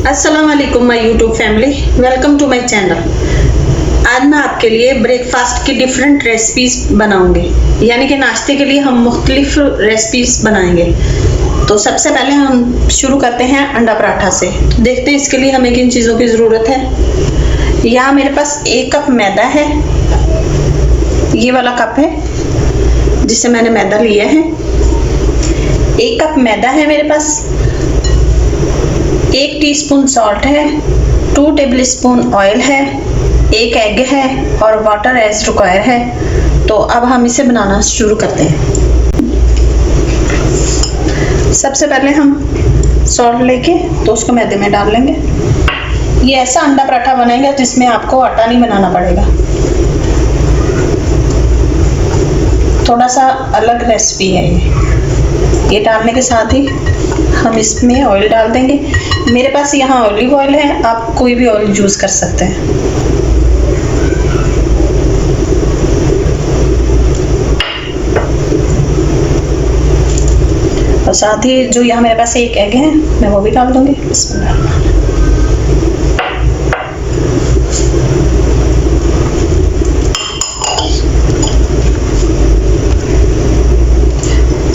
अस्सलाम वालेकुम my YouTube family, welcome to my channel. आज मैं आपके लिए ब्रेकफास्ट की डिफरेंट रेसिपीज बनाऊंगी, यानी कि नाश्ते के लिए हम मुख्तलिफ रेसिपीज बनाएंगे। तो सबसे पहले हम शुरू करते हैं अंडा पराठा से। देखते हैं इसके लिए हमें किन चीज़ों की ज़रूरत है। यहाँ मेरे पास 1 कप मैदा है, ये वाला कप है जिससे मैंने मैदा लिया है। 1 कप मैदा है मेरे पास, 1 टीस्पून सॉल्ट है, 2 टेबल स्पून ऑयल है, 1 एग है और वाटर एज रिक्वायर है। तो अब हम इसे बनाना शुरू करते हैं। सबसे पहले हम सॉल्ट लेके तो उसको मैदे में डाल लेंगे। ये ऐसा अंडा पराठा बनेगा जिसमें आपको आटा नहीं बनाना पड़ेगा। थोड़ा सा अलग रेसिपी है ये डालने के साथ ही हम इसमें ऑयल डाल देंगे। मेरे पास यहाँ ऑलिव ऑयल है, आप कोई भी ऑयल यूज़ कर सकते हैं। और साथ ही जो यहाँ मेरे पास 1 एग है मैं वो भी डाल दूंगी।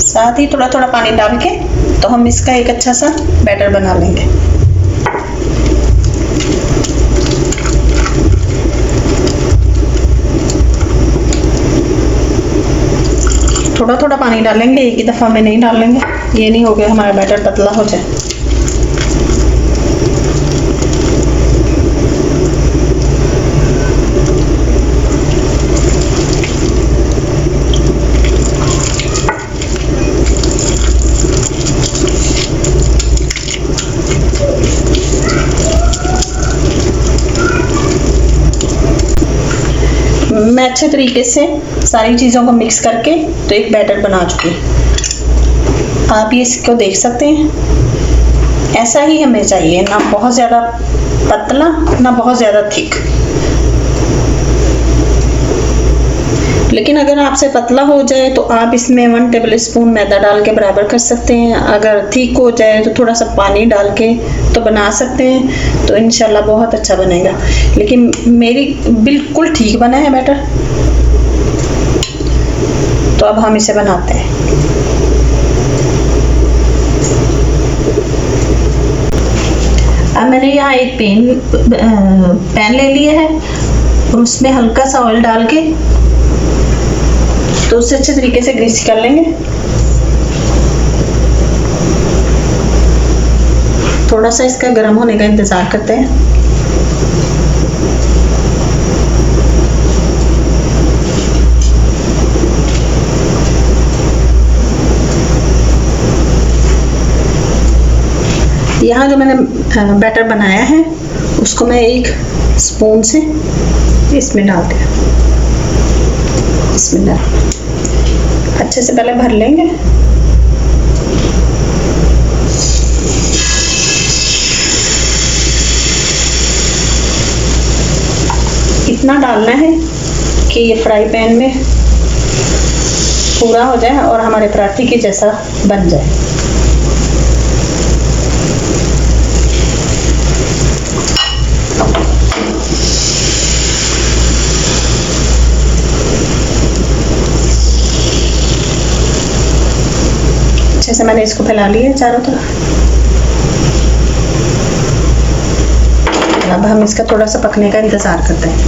साथ ही थोड़ा थोड़ा पानी डाल के तो हम इसका एक अच्छा सा बैटर बना लेंगे। थोड़ा थोड़ा पानी डालेंगे, एक ही दफ़ा में नहीं डालेंगे, ये नहीं हो गया हमारा बैटर पतला हो जाए। मैं अच्छे तरीके से सारी चीज़ों को मिक्स करके तो एक बैटर बना चुकी। आप ये इसको देख सकते हैं, ऐसा ही हमें चाहिए, ना बहुत ज़्यादा पतला ना बहुत ज़्यादा थिक। लेकिन अगर आपसे पतला हो जाए तो आप इसमें 1 टेबल स्पून मैदा डाल के बराबर कर सकते हैं। अगर थिक हो जाए तो थोड़ा सा पानी डाल के तो बना सकते हैं, तो इंशाल्लाह बहुत अच्छा बनेगा। लेकिन मेरी बिल्कुल ठीक बना है बैटर। तो अब हम इसे बनाते हैं। अब मैंने यहाँ एक पैन ले लिया है और उसमें हल्का सा ऑयल डाल के तो उसे अच्छे तरीके से ग्रीस कर लेंगे। थोड़ा सा इसका गर्म होने का इंतज़ार करते हैं। यहाँ जो मैंने बैटर बनाया है उसको मैं एक स्पून से इसमें डाल दिया। अच्छे से पहले भर लेंगे। इतना डालना है कि ये फ्राई पैन में पूरा हो जाए और हमारे पराठे के जैसा बन जाए। अच्छे से मैंने इसको फैला लिया चारों तरफ। अब हम इसका थोड़ा सा पकने का इंतज़ार करते हैं।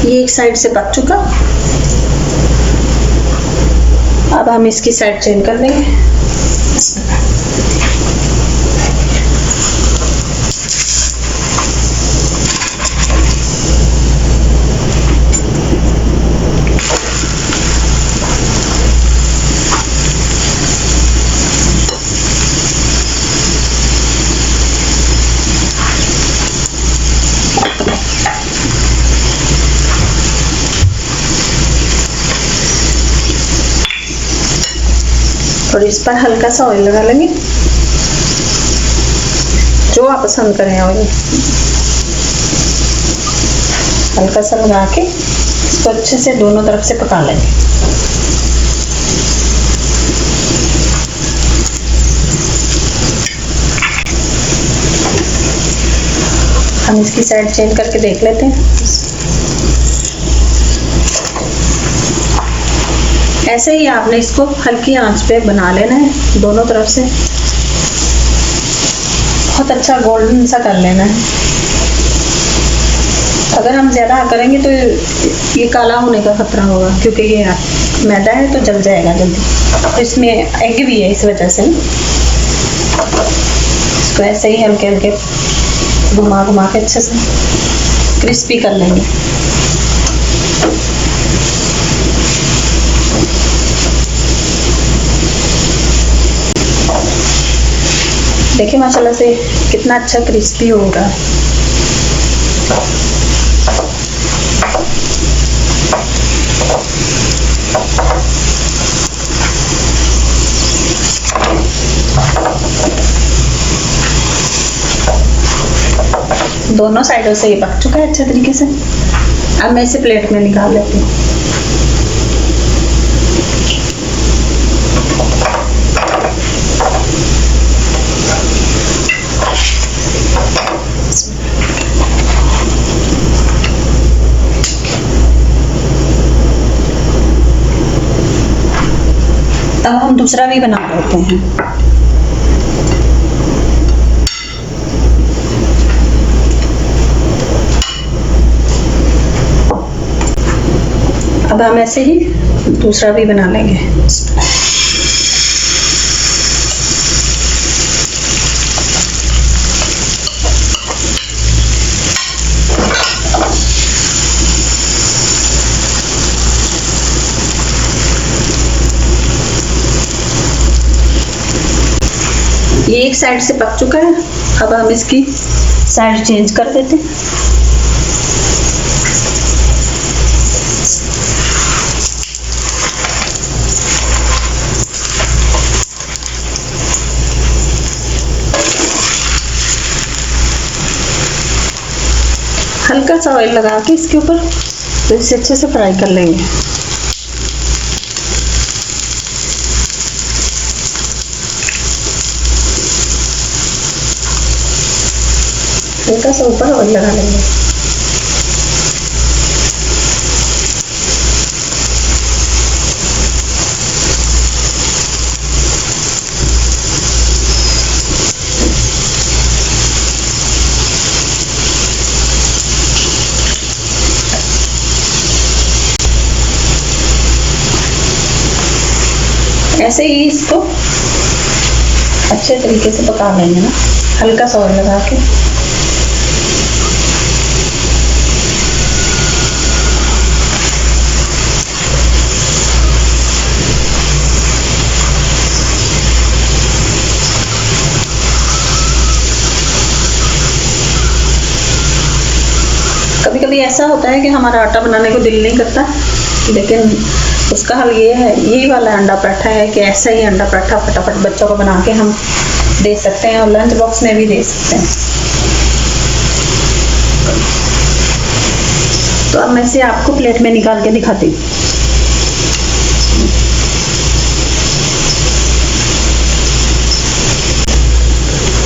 ये एक साइड से पक चुका। अब हम इसकी साइड चेंज कर देंगे। और इस पर हल्का सा ऑयल लगा लेंगे, जो आप पसंद करें ऑयल। हल्का सा लगा के इसको अच्छे से दोनों तरफ से पका लेंगे। हम इसकी साइड चेंज करके देख लेते हैं। ऐसे ही आपने इसको हल्की आंच पे बना लेना है, दोनों तरफ से बहुत अच्छा गोल्डन सा कर लेना है। अगर हम ज़्यादा करेंगे तो ये काला होने का खतरा होगा, क्योंकि ये मैदा है तो जल जाएगा जल्दी। तो इसमें एग भी है, इस वजह से इसको ऐसे ही हल्के हल्के घुमा घुमा के अच्छे से क्रिस्पी कर लेंगे। देखिए माशाल्लाह से कितना अच्छा क्रिस्पी होगा। दोनों साइडों से ये पक चुका है अच्छे तरीके से। अब मैं इसे प्लेट में निकाल लेती हूँ। अब हम दूसरा भी बना लेते हैं। अब हम ऐसे ही दूसरा भी बना लेंगे। ये एक साइड से पक चुका है, अब हम इसकी साइड चेंज कर देते हैं। हल्का सा ऑयल लगा के इसके ऊपर तो इसे अच्छे से फ्राई कर लेंगे। हल्का सा ऊपर ऑयल लगा लेंगे। ऐसे ही इसको अच्छे तरीके से पका लेंगे ना, हल्का सा ऑयल लगा के। कभी कभी ऐसा होता है कि हमारा आटा बनाने को दिल नहीं करता, लेकिन उसका हल ये है, यही वाला अंडा पराठा है कि ऐसा ही अंडा पराठा फटाफट बच्चों को बना के हम दे सकते हैं और लंच बॉक्स में भी दे सकते हैं। तो अब मैं इसे आपको प्लेट में निकाल के दिखाती हूँ।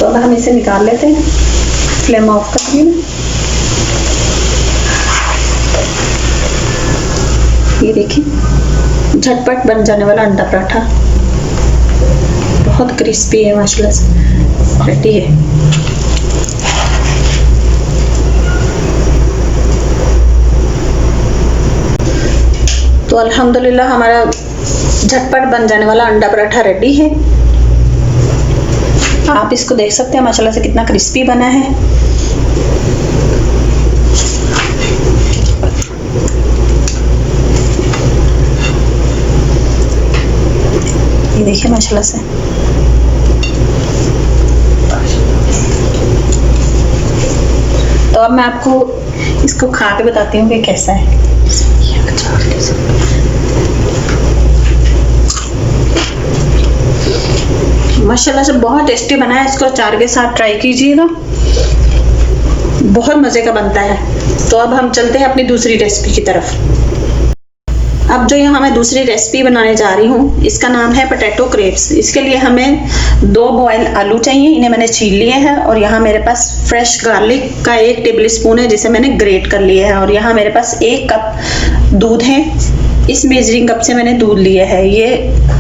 तो अब हम इसे निकाल लेते हैं, फ्लेम ऑफ कर दिए। ये देखिए झटपट बन जाने वाला अंडा पराठा, बहुत क्रिस्पी है माशाल्लाह से, रेडी है। तो अल्हम्दुलिल्लाह हमारा झटपट बन जाने वाला अंडा पराठा रेडी है। आप इसको देख सकते हैं माशाल्लाह से कितना क्रिस्पी बना है। ये देखिए माशाल्लाह से। तो अब मैं आपको इसको खा के बताती हूँ कि कैसा है। माशाल्लाह से बहुत टेस्टी बना है, इसको अचार के साथ ट्राई कीजिएगा। बहुत मज़े का बनता है। तो अब हम चलते हैं अपनी दूसरी रेसिपी की तरफ। अब जो यहाँ मैं दूसरी रेसिपी बनाने जा रही हूँ, इसका नाम है पोटैटो क्रेप्स। इसके लिए हमें 2 बॉयल आलू चाहिए, इन्हें मैंने छील लिए हैं। और यहाँ मेरे पास फ्रेश गार्लिक का 1 टेबल स्पून है, जिसे मैंने ग्रेट कर लिया है। और यहाँ मेरे पास 1 कप दूध है, इस मेजरिंग कप से मैंने दूध लिया है। ये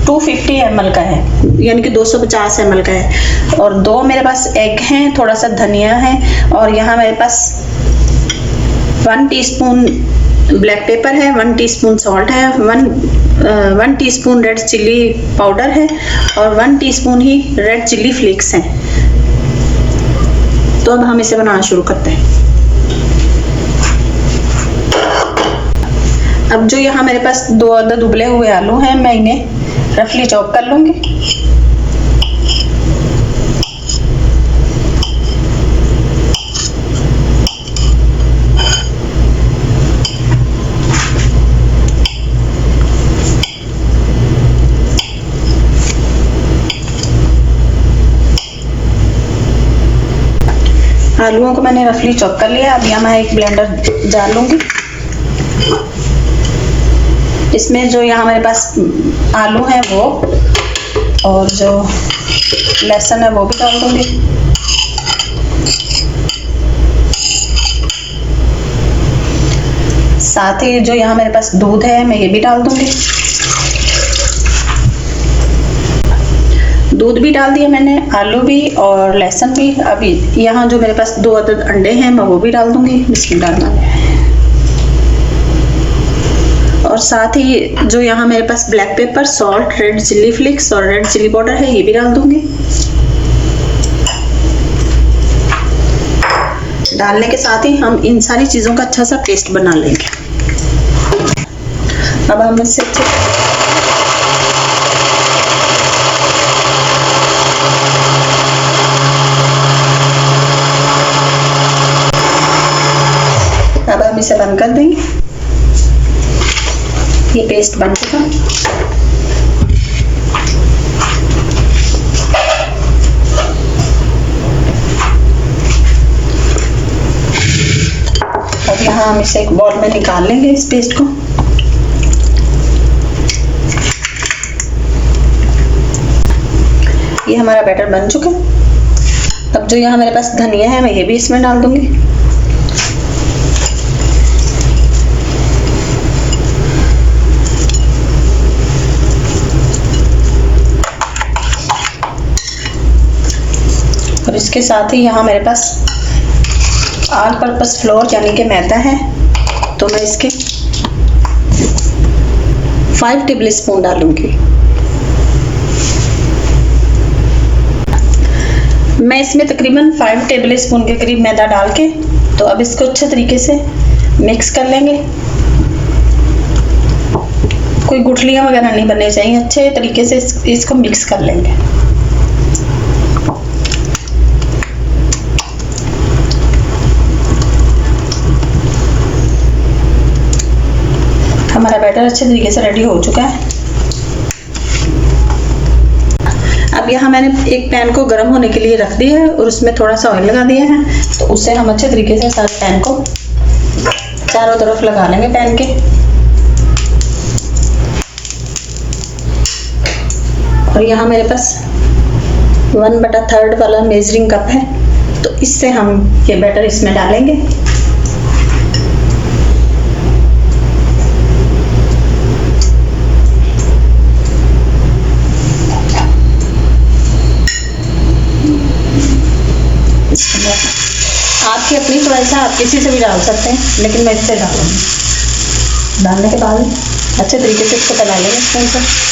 250 ml का है, यानी कि 250 ml का है। और 2 मेरे पास एग हैं, थोड़ा सा धनिया है, और यहाँ मेरे पास 1 टीस्पून ब्लैक पेपर है, 1 टीस्पून सॉल्ट है, 1 टीस्पून रेड चिल्ली पाउडर है, और 1 टीस्पून ही रेड चिल्ली फ्लेक्स हैं। तो अब हम इसे बनाना शुरू करते हैं। अब जो यहाँ मेरे पास 2 अदद उबले हुए आलू हैं, मैं इन्हें रफली चॉप कर लूंगी। आलूओं को मैंने रफली चॉप कर लिया। अब यहाँ मैं एक ब्लेंडर जार लूंगी। इसमें जो यहाँ मेरे पास आलू हैं वो, और जो लहसुन है वो भी डाल दूंगी। साथ ही जो यहाँ मेरे पास दूध है, मैं ये भी डाल दूंगी। दूध भी डाल दिया मैंने, आलू भी और लहसुन भी। अभी यहाँ जो मेरे पास 2 अदद अंडे हैं, मैं वो भी डाल दूंगी। इसमें डालना है। और साथ ही जो यहाँ मेरे पास black pepper, salt, red chilli flakes और रेड चिल्ली पाउडर है, ये भी डाल दूंगी। डालने के साथ ही हम इन सारी चीज़ों का अच्छा सा पेस्ट बना लेंगे। अब हम इससे अब हम इसे बंद कर देंगे। ये पेस्ट बन चुका। अब यहाँ हम इसे एक बॉल में निकाल लेंगे, इस पेस्ट को। ये हमारा बैटर बन चुका है। अब जो यहाँ मेरे पास धनिया है, मैं ये भी इसमें डाल दूंगी। और इसके साथ ही यहाँ मेरे पास ऑल पर्पस फ्लोर यानी कि मैदा है, तो मैं इसके 5 टेबल स्पून डालूंगी। मैं इसमें तकरीबन 5 टेबल स्पून के करीब मैदा डाल के, तो अब इसको अच्छे तरीके से मिक्स कर लेंगे। कोई गुठलियाँ वगैरह नहीं बननी चाहिए, अच्छे तरीके से इसको मिक्स कर लेंगे। हमारा बैटर अच्छे तरीके से रेडी हो चुका है। अब यहाँ मैंने एक पैन को गर्म होने के लिए रख दिया है और उसमें थोड़ा सा ऑयल लगा दिया है, तो उससे हम अच्छे तरीके से सारे पैन को चारों तरफ लगा लेंगे पैन के। और यहाँ मेरे पास 1/3 वाला मेजरिंग कप है, तो इससे हम ये बैटर इसमें डालेंगे। आपकी अपनी चॉइस है, आप किसी से भी डाल सकते हैं, लेकिन मैं इससे डालूंगी। डालने के बाद अच्छे तरीके से इसको फैला लेंगे स्पून से।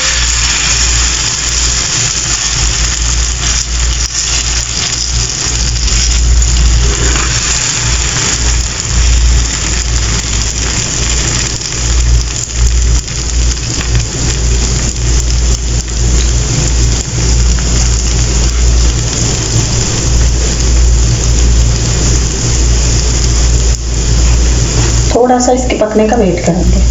थोड़ा सा इसके पकने का वेट करेंगे।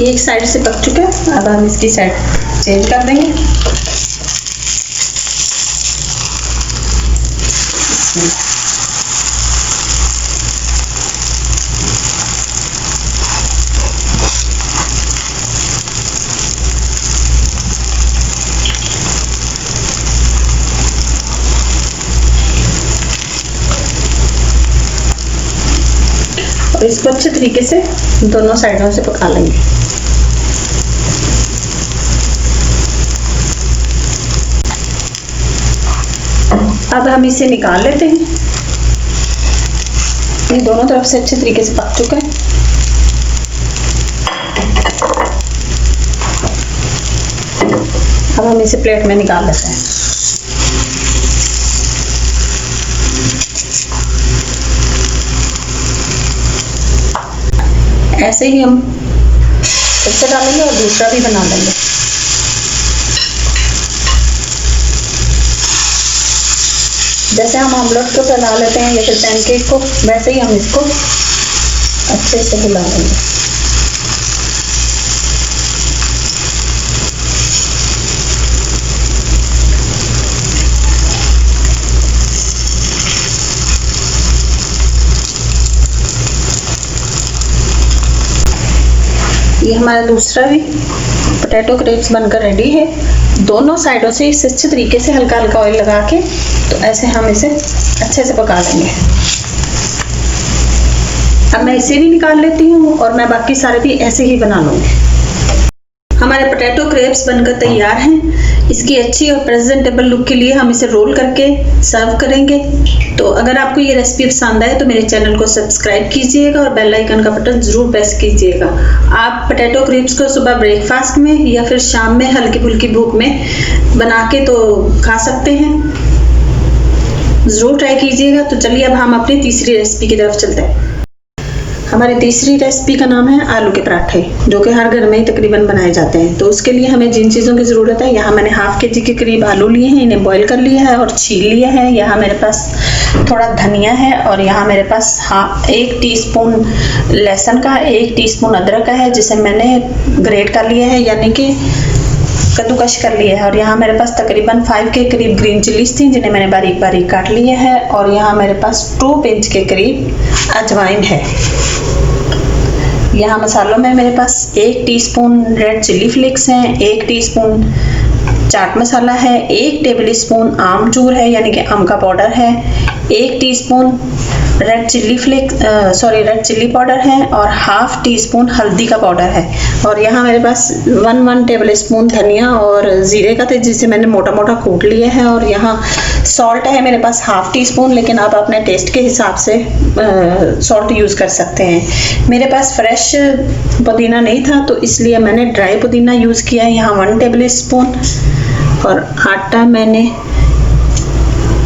एक साइड से पक चुका है, अब हम इसकी साइड चेंज कर देंगे। और इसको अच्छे तरीके से दोनों साइडों से पका लेंगे। अब हम इसे निकाल लेते हैं। ये दोनों तरफ से अच्छे तरीके से पक चुका है। अब हम इसे प्लेट में निकाल लेते हैं। ऐसे ही हम इससे डालेंगे और दूसरा भी बना लेंगे। जैसे हम ऑमलेट को फैला लेते हैं या फिर पैनकेक को, वैसे ही हम इसको अच्छे से हिला लेंगे। ये हमारा दूसरा भी पोटैटो क्रेप्स बनकर रेडी है। दोनों साइडों से इसे अच्छे तरीके से हल्का हल्का ऑयल लगा के, तो ऐसे हम इसे अच्छे से पका लेंगे। अब मैं इसे भी निकाल लेती हूँ और मैं बाकी सारे भी ऐसे ही बना लूँगी। हमारे पोटैटो क्रेप्स बनकर तैयार हैं। इसकी अच्छी और प्रेजेंटेबल लुक के लिए हम इसे रोल करके सर्व करेंगे। तो अगर आपको ये रेसिपी पसंद आए तो मेरे चैनल को सब्सक्राइब कीजिएगा और बेल आइकन का बटन ज़रूर प्रेस कीजिएगा। आप पोटैटो क्रेप्स को सुबह ब्रेकफास्ट में या फिर शाम में हल्की फुल्की भूख में बना के तो खा सकते हैं। ज़रूर ट्राई कीजिएगा। तो चलिए अब हम अपनी तीसरी रेसिपी की तरफ चलते हैं। हमारी तीसरी रेसिपी का नाम है आलू के पराठे, जो कि हर घर में ही तकरीबन बनाए जाते हैं। तो उसके लिए हमें जिन चीज़ों की ज़रूरत है, यहाँ मैंने हाफ के जी के करीब आलू लिए हैं, इन्हें बॉईल कर लिया है और छील लिया है। यहाँ मेरे पास थोड़ा धनिया है और यहाँ मेरे पास 1 टीस्पून लहसुन का, 1 टीस्पून अदरक का है, जिसे मैंने ग्रेट कर लिया है, यानी कि कद्दूकश कर लिया है। और यहाँ मेरे पास तकरीबन 5 के करीब ग्रीन चिलीज थी, जिन्हें मैंने बारीक बारीक काट लिया है। और यहाँ मेरे पास 2 पिंच के करीब अजवाइन है। यहाँ मसालों में मेरे पास 1 टीस्पून रेड चिली फ्लेक्स हैं, 1 टीस्पून चाट मसाला है, 1 टेबल स्पून आमचूर है, यानी कि आम का पाउडर है, 1 टीस्पून रेड चिल्ली पाउडर है और हाफ टी स्पून हल्दी का पाउडर है। और यहाँ मेरे पास 1 टेबल स्पून धनिया और जीरे का थे, जिसे मैंने मोटा मोटा कूट लिया है। और यहाँ सॉल्ट है मेरे पास हाफ टी स्पून, लेकिन आप अपने टेस्ट के हिसाब से सॉल्ट यूज़ कर सकते हैं। मेरे पास फ्रेश पुदीना नहीं था, तो इसलिए मैंने ड्राई पुदीना यूज़ किया है। यहाँ 1 टेबल स्पून। और आटा मैंने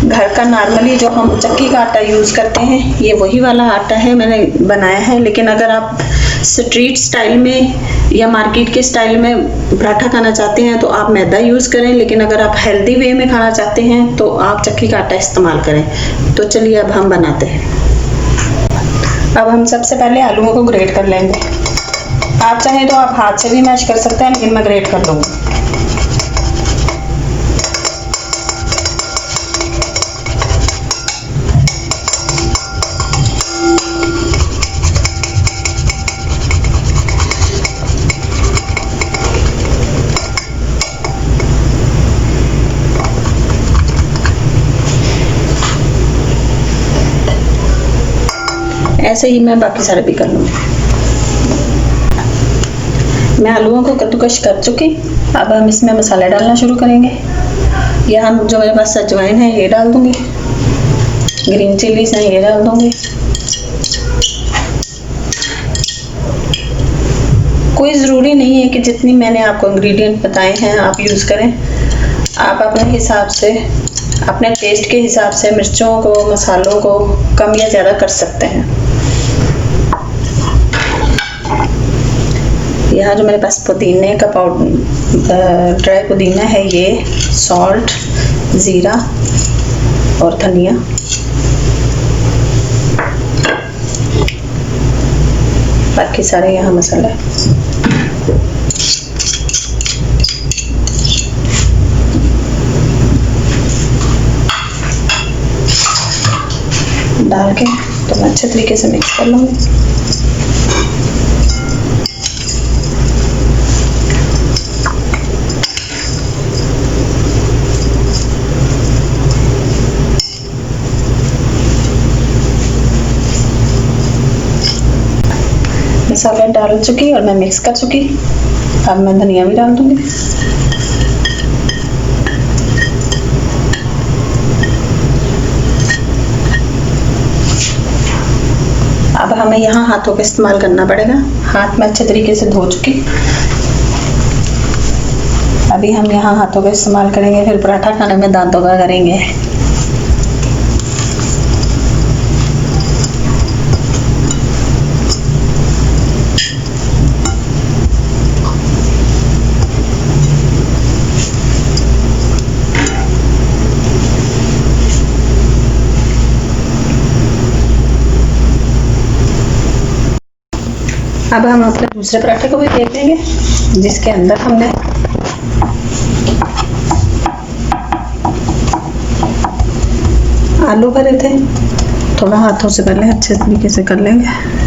घर का नॉर्मली जो हम चक्की का आटा यूज़ करते हैं, ये वही वाला आटा है मैंने बनाया है। लेकिन अगर आप स्ट्रीट स्टाइल में या मार्केट के स्टाइल में पराठा खाना चाहते हैं तो आप मैदा यूज़ करें, लेकिन अगर आप हेल्दी वे में खाना चाहते हैं तो आप चक्की का आटा इस्तेमाल करें। तो चलिए अब हम बनाते हैं। अब हम सबसे पहले आलूओं को ग्रेट कर लेंगे। आप चाहें तो आप हाथ से भी मैश कर सकते हैं, लेकिन मैं ग्रेट कर लूँगी। ऐसे ही मैं बाकी सारे भी कर लूँगी। मैं आलूओं को कद्दूकश कर चुकी। अब हम इसमें मसाले डालना शुरू करेंगे। यहाँ जो मेरे पास अजवाइन है ये डाल दूँगी, ग्रीन चिलीज हैं ये डाल दूँगी। कोई ज़रूरी नहीं है कि जितनी मैंने आपको इंग्रेडिएंट बताए हैं आप यूज़ करें। आप अपने हिसाब से, अपने टेस्ट के हिसाब से मिर्चों को, मसालों को कम या ज़्यादा कर सकते हैं। यहाँ जो मेरे पास पुदीने का पाउडर, ड्राई पुदीना है, ये सॉल्ट, ज़ीरा और धनिया, बाकी सारे यहाँ मसाला है। डाल के तो मैं अच्छे तरीके से मिक्स कर लूँगी। मसाला डाल चुकी और मैं मिक्स कर चुकी। अब मैं धनिया भी डाल दूंगी। अब हमें यहाँ हाथों का इस्तेमाल करना पड़ेगा। हाथ में अच्छे तरीके से धो चुकी। अभी हम यहाँ हाथों का इस्तेमाल करेंगे, फिर पराठा खाने में दांतों का करेंगे। अब हम अपने दूसरे पराठे को भी देख लेंगे, जिसके अंदर हमने आलू भरे थे। थोड़ा हाथों से पहले अच्छे तरीके से कर लेंगे।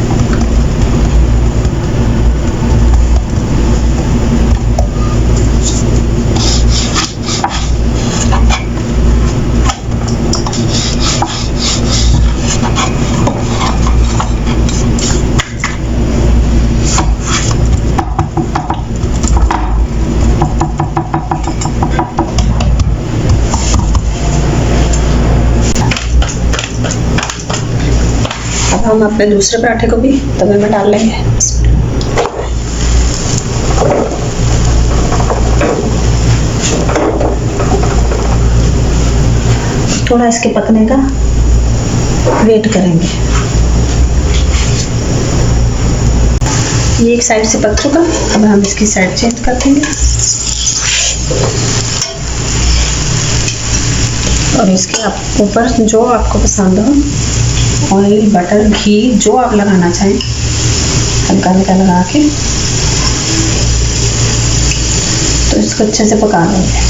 अब हम अपने दूसरे पराठे को भी तवे में डाल लेंगे। थोड़ा इसके पकने का वेट करेंगे। ये एक साइड से पक चुका, अब हम इसकी साइड चेंज कर देंगे और इसके ऊपर जो आपको पसंद हो, ऑयल, बटर, घी जो आप लगाना चाहें, हल्का हल्का लगा के तो इसको अच्छे से पका लेंगे।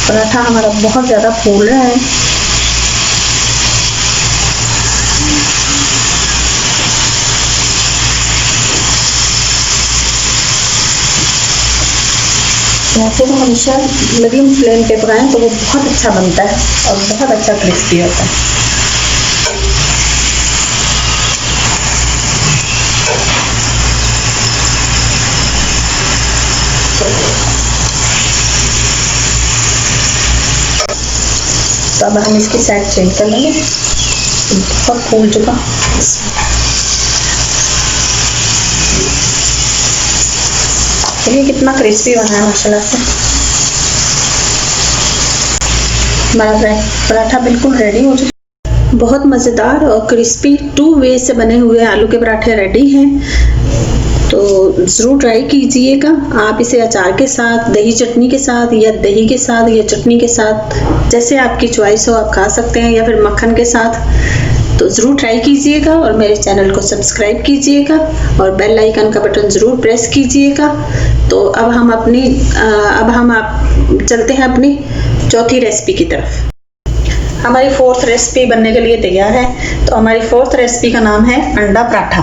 पराठा हमारा बहुत ज़्यादा फूल रहा है। वैसे तो हमेशा मीडियम फ्लेम पे पकाएं तो वो बहुत अच्छा बनता है और बहुत अच्छा क्रिस्पी होता है। तो अब हम इसकी साइड चेंज कर लेंगे। बहुत फूल चुका। देखिए कितना क्रिस्पी बना है माशाल्लाह से। हमारा पराठा बिल्कुल रेडी हो चुका है। बहुत मज़ेदार और क्रिस्पी 2 वे से बने हुए आलू के पराठे रेडी हैं। तो ज़रूर ट्राई कीजिएगा। आप इसे अचार के साथ, दही चटनी के साथ, या दही के साथ या चटनी के साथ, जैसे आपकी चॉइस हो आप खा सकते हैं, या फिर मक्खन के साथ। तो ज़रूर ट्राई कीजिएगा और मेरे चैनल को सब्सक्राइब कीजिएगा और बेल आइकन का बटन ज़रूर प्रेस कीजिएगा। तो अब हम चलते हैं अपनी चौथी रेसिपी की तरफ। हमारी 4th रेसिपी बनने के लिए तैयार है। तो हमारी 4th रेसिपी का नाम है अंडा पराठा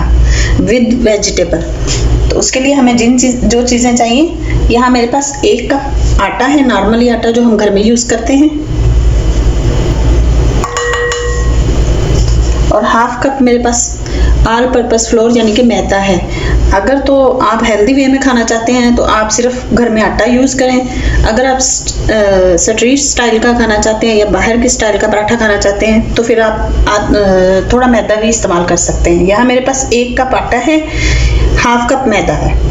विद वेजिटेबल। तो उसके लिए हमें जो चीज़ें चाहिए, यहाँ मेरे पास 1 कप आटा है, नॉर्मली आटा जो हम घर में यूज़ करते हैं, और 1/2 कप मेरे पास ऑल पर्पस फ्लोर यानी कि मैदा है। अगर तो आप हेल्दी वे में खाना चाहते हैं तो आप सिर्फ घर में आटा यूज़ करें। अगर आप स्ट्रीट स्टाइल का खाना चाहते हैं या बाहर के स्टाइल का पराठा खाना चाहते हैं तो फिर आप थोड़ा मैदा भी इस्तेमाल कर सकते हैं। यहाँ मेरे पास 1 कप आटा है, 1/2 कप मैदा है।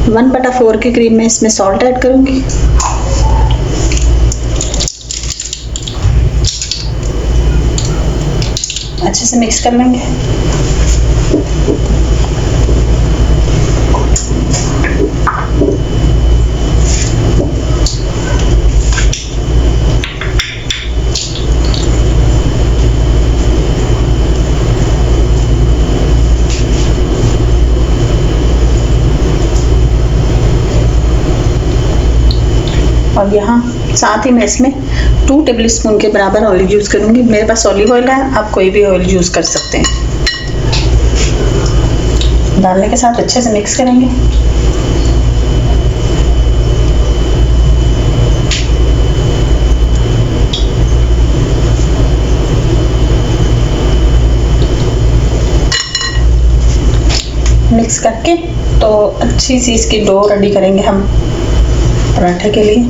वन बटा 4 के करीब मैं इसमें सॉल्ट ऐड करूंगी। अच्छे से मिक्स कर लेंगे। और यहाँ साथ ही मैं इसमें 2 टेबल स्पून के बराबर ऑयल यूज़ करूँगी। मेरे पास ऑलिव ऑयल है, आप कोई भी ऑयल यूज़ कर सकते हैं। डालने के साथ अच्छे से मिक्स करेंगे। मिक्स करके तो अच्छी सी इसकी डो रेडी करेंगे हम पराठे के लिए।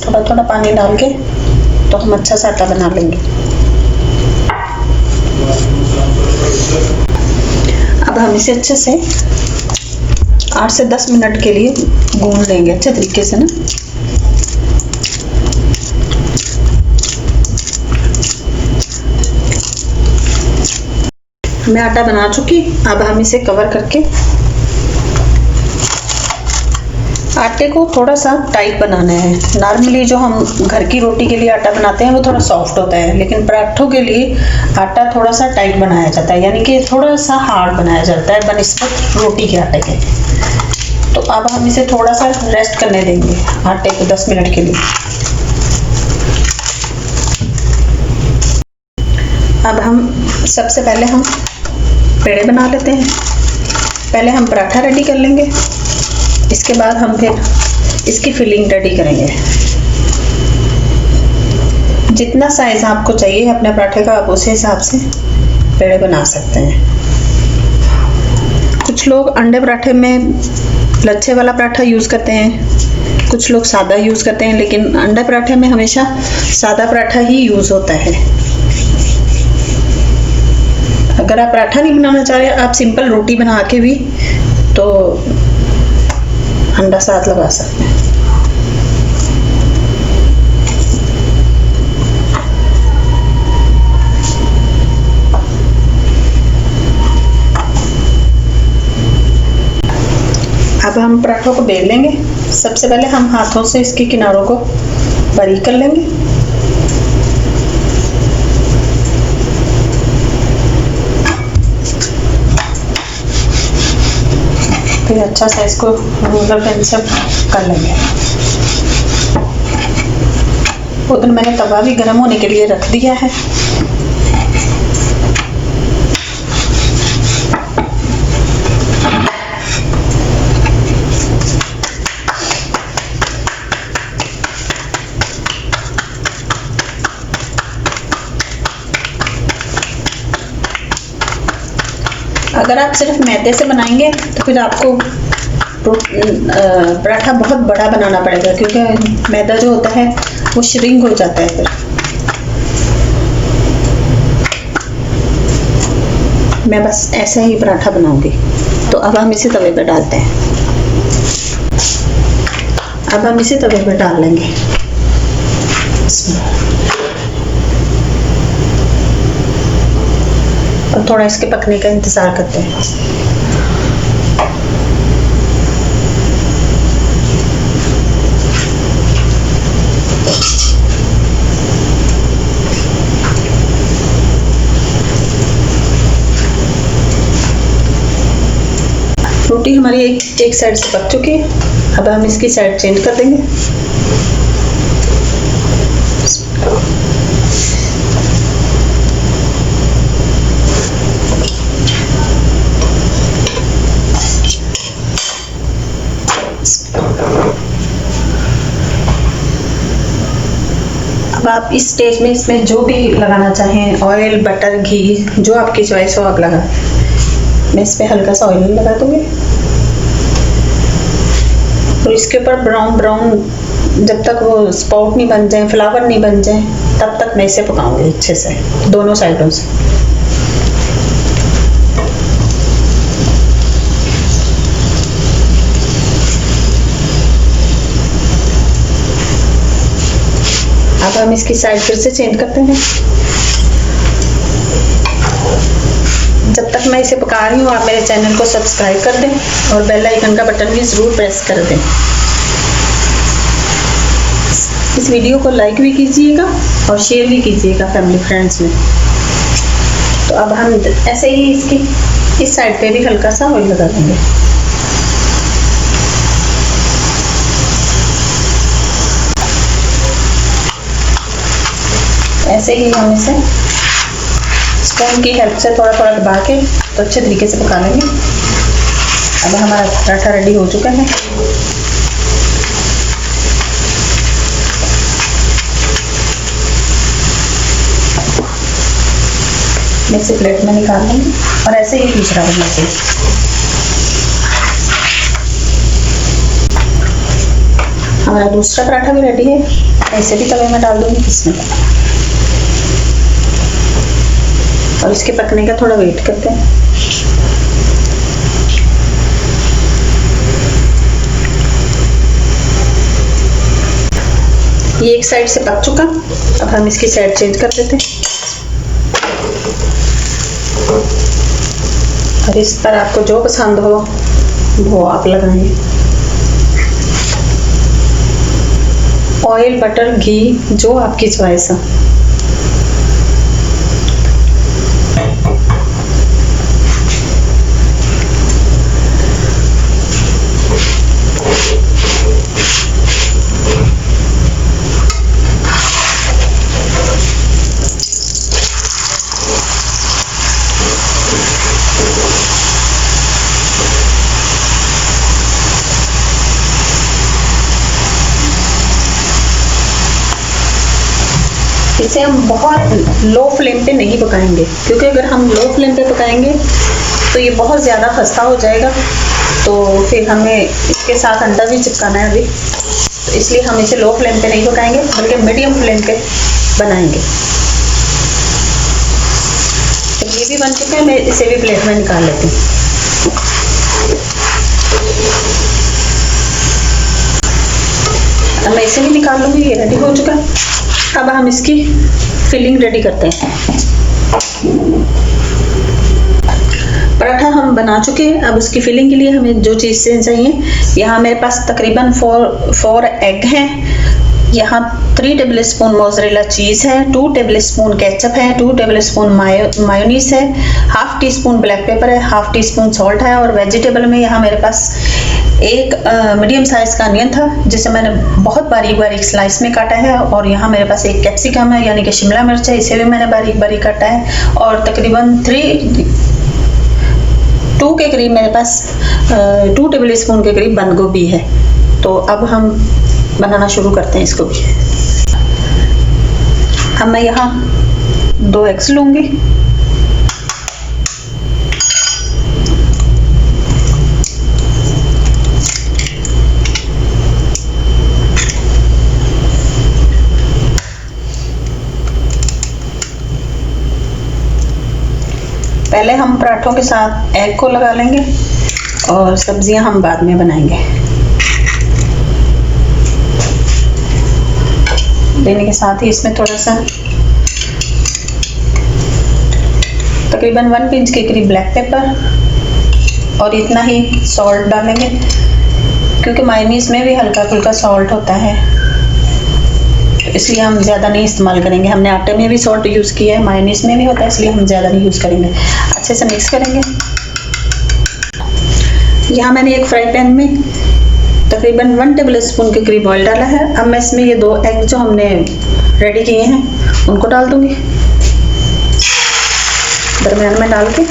थोड़ा थोड़ा पानी डाल के तो हम अच्छा सा आटा बना लेंगे। अब हम इसे अच्छे से 8 से 10 मिनट के लिए गूंद लेंगे अच्छे तरीके से ना। मैं आटा बना चुकी, अब हम इसे कवर करके आटे को थोड़ा सा टाइट बनाना है। नॉर्मली जो हम घर की रोटी के लिए आटा बनाते हैं वो थोड़ा सॉफ्ट होता है, लेकिन पराठों के लिए आटा थोड़ा सा टाइट बनाया जाता है, यानी कि थोड़ा सा हार्ड बनाया जाता है बनिस्बत रोटी के आटे के। तो अब हम इसे थोड़ा सा रेस्ट करने देंगे आटे को 10 मिनट के लिए। अब हम सबसे पहले हम पेड़े बना लेते हैं। पहले हम पराठा रेडी कर लेंगे, इसके बाद हम फिर इसकी फिलिंग रेडी करेंगे। जितना साइज आपको चाहिए अपने पराठे का, आप उस हिसाब से पेड़े बना सकते हैं। कुछ लोग अंडे पराठे में लच्छे वाला पराठा यूज़ करते हैं, कुछ लोग सादा यूज़ करते हैं, लेकिन अंडे पराठे में हमेशा सादा पराठा ही यूज़ होता है। अगर आप पराठा नहीं बनाना चाह रहे, आप सिंपल रोटी बना के भी तो अंडा साथ लगा सकते हैं। अब हम पराठों को बेल लेंगे। सबसे पहले हम हाथों से इसके किनारों को बारीक कर लेंगे। फिर अच्छा सा इसको रोलर पेन से कर लेंगे। उधर मैंने तवा भी गर्म होने के लिए रख दिया है। अगर आप सिर्फ मैदे से बनाएंगे तो फिर आपको पराठा बहुत बड़ा बनाना पड़ेगा, क्योंकि मैदा जो होता है वो श्रिंक हो जाता है फिर। मैं बस ऐसे ही पराठा बनाऊंगी। तो अब हम इसे तवे पर डालते हैं। अब हम इसे तवे पर डाल लेंगे। और थोड़ा इसके पकने का इंतज़ार करते हैं। रोटी हमारी एक साइड से पक चुकी है। अब हम इसकी साइड चेंज कर देंगे। अब आप इस स्टेज में इसमें जो भी लगाना चाहें, ऑयल, बटर, घी, जो आपकी चॉइस हो आप लगा। मैं इस पे हल्का सा ऑयल लगा दूंगी और इसके ऊपर ब्राउन ब्राउन जब तक वो स्पॉट नहीं बन जाए, फ्लावर नहीं बन जाए, तब तक मैं इसे पकाऊंगी अच्छे से दोनों साइडों से। अब हम इसकी साइड फिर से चेंज करते हैं। जब तक मैं इसे पका रही हूँ आप मेरे चैनल को सब्सक्राइब कर दें और बेल आइकन का बटन भी ज़रूर प्रेस कर दें। इस वीडियो को लाइक भी कीजिएगा और शेयर भी कीजिएगा फैमिली फ्रेंड्स में। तो अब हम ऐसे ही इसकी इस साइड पे भी हल्का सा ऑयल लगा देंगे। ऐसे ही हम इसे स्पून की हेल्प से थोड़ा थोड़ा दबा के तो अच्छे तरीके से पका लेंगे। अब हमारा पराठा रेडी हो चुका है। मैं इसे प्लेट में निकाल लेंगे और ऐसे ही दूसरा बनना चाहिए। हमारा दूसरा पराठा भी रेडी है। ऐसे भी तवे में डाल दूंगी इसमें और इसके पकने का थोड़ा वेट करते हैं। ये एक साइड से पक चुका, अब हम इसकी साइड चेंज कर देते हैं। और इस पर आपको जो पसंद हो वो आप लगाएंगे। ऑयल, बटर, घी जो आपकी चॉइस है। इसे हम बहुत लो फ्लेम पे नहीं पकाएंगे, क्योंकि अगर हम लो फ्लेम पे पकाएंगे तो ये बहुत ज़्यादा खस्ता हो जाएगा। तो फिर हमें इसके साथ अंडा भी चिपकाना है अभी, तो इसलिए हम इसे लो फ्लेम पे नहीं पकाएंगे बल्कि मीडियम फ्लेम पे बनाएंगे। तो ये भी बन चुका है, मैं इसे भी प्लेट में निकाल लेती हूँ। अब मैं इसे भी निकाल लूँगी, ये रेडी हो चुका है। अब हम इसकी फिलिंग रेडी करते हैं। पराठा हम बना चुके हैं। अब उसकी फिलिंग के लिए हमें जो चीज़ें चाहिए, यहाँ मेरे पास तकरीबन 4 एग हैं, यहाँ 3 टेबल स्पून मोज़रेला चीज़ है, 2 टेबल स्पून केचप है, 2 टेबल स्पून मायोनीस है, half tea spoon black pepper है, हाफ टी स्पून सॉल्ट है। और वेजिटेबल में यहाँ मेरे पास एक मीडियम साइज़ का अनियन था जिसे मैंने बहुत बारीक बारीक स्लाइस में काटा है। और यहाँ मेरे पास एक कैप्सिकम है यानी कि शिमला मिर्च है, इसे भी मैंने बारीक बारीक काटा है। और तकरीबन 2 के करीब मेरे पास 2 टेबल स्पून के करीब बंद गोभी है। तो अब हम बनाना शुरू करते हैं इसको भी। अब मैं यहाँ 2 एग्स लूँगी। पहले हम पराठों के साथ एग को लगा लेंगे और सब्जियां हम बाद में बनाएंगे। देने के साथ ही इसमें थोड़ा सा तकरीबन 1 पिंच के करीब ब्लैक पेपर और इतना ही सॉल्ट डालेंगे, क्योंकि मायोनीज में भी हल्का फुल्का सॉल्ट होता है, इसलिए हम ज़्यादा नहीं इस्तेमाल करेंगे। हमने आटे में भी सॉल्ट यूज़ किया है, मायोनीज में भी होता है, इसलिए हम ज़्यादा नहीं यूज़ करेंगे। अच्छे से मिक्स करेंगे। यहाँ मैंने एक फ्राई पैन में तकरीबन 1 टेबल स्पून के करीब ऑयल डाला है। अब मैं इसमें ये 2 एग जो हमने रेडी किए हैं उनको डाल दूँगी, दरमियान में डाल के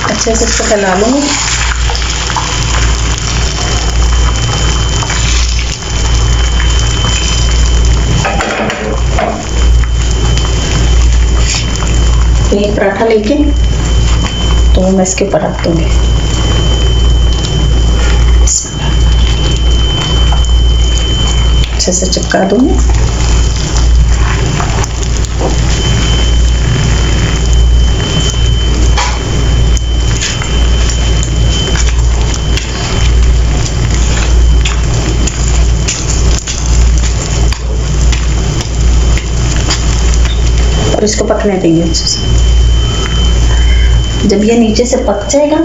अच्छे से इसको फैला लूँगी। एक पराठा लेके तो मैं इसके ऊपर रख दूंगी। अच्छे से चिपका दूंगी। और इसको पकने देंगे अच्छे से। जब ये नीचे से पक जाएगा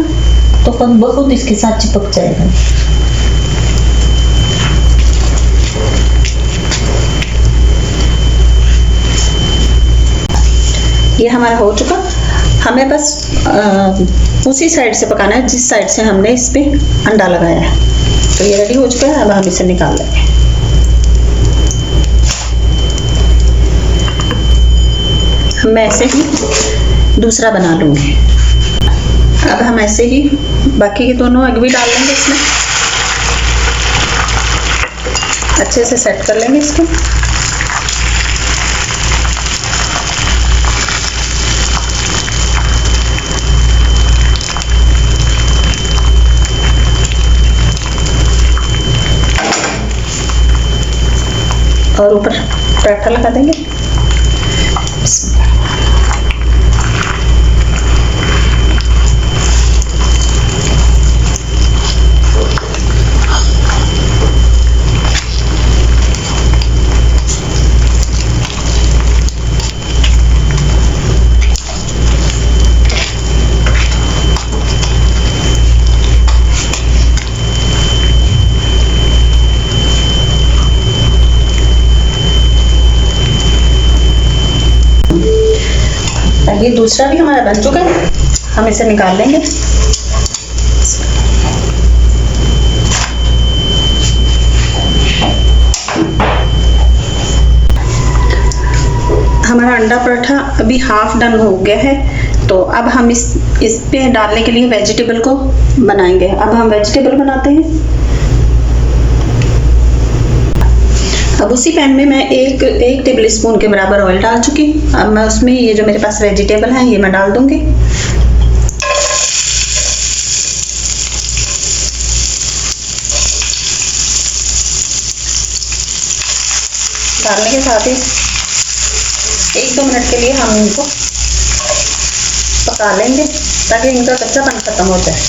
तो खुद ब खुद इसके साथ चिपक जाएगा। ये हमारा हो चुका। हमें बस उसी साइड से पकाना है जिस साइड से हमने इस पे अंडा लगाया है। तो ये रेडी हो चुका है, अब हम इसे निकाल लेंगे। मैं ऐसे ही दूसरा बना लूँगी। अब हम ऐसे ही बाकी के दोनों एग भी डाल लेंगे इसमें, अच्छे से सेट कर लेंगे इसको। और ऊपर पराठा लगा देंगे। ये दूसरा भी हमारा बन चुका है, हम इसे निकाल लेंगे। हमारा अंडा पराठा अभी हाफ डन हो गया है। तो अब हम इस पे डालने के लिए वेजिटेबल को बनाएंगे। अब हम वेजिटेबल बनाते हैं। अब उसी पैन में मैं एक टेबल स्पून के बराबर ऑयल डाल चुकी। अब मैं उसमें ये जो मेरे पास वेजिटेबल है ये मैं डाल दूंगी। डालने के साथ ही 1-2 मिनट के लिए हम इनको पका लेंगे ताकि इनका कच्चापन खत्म हो जाए।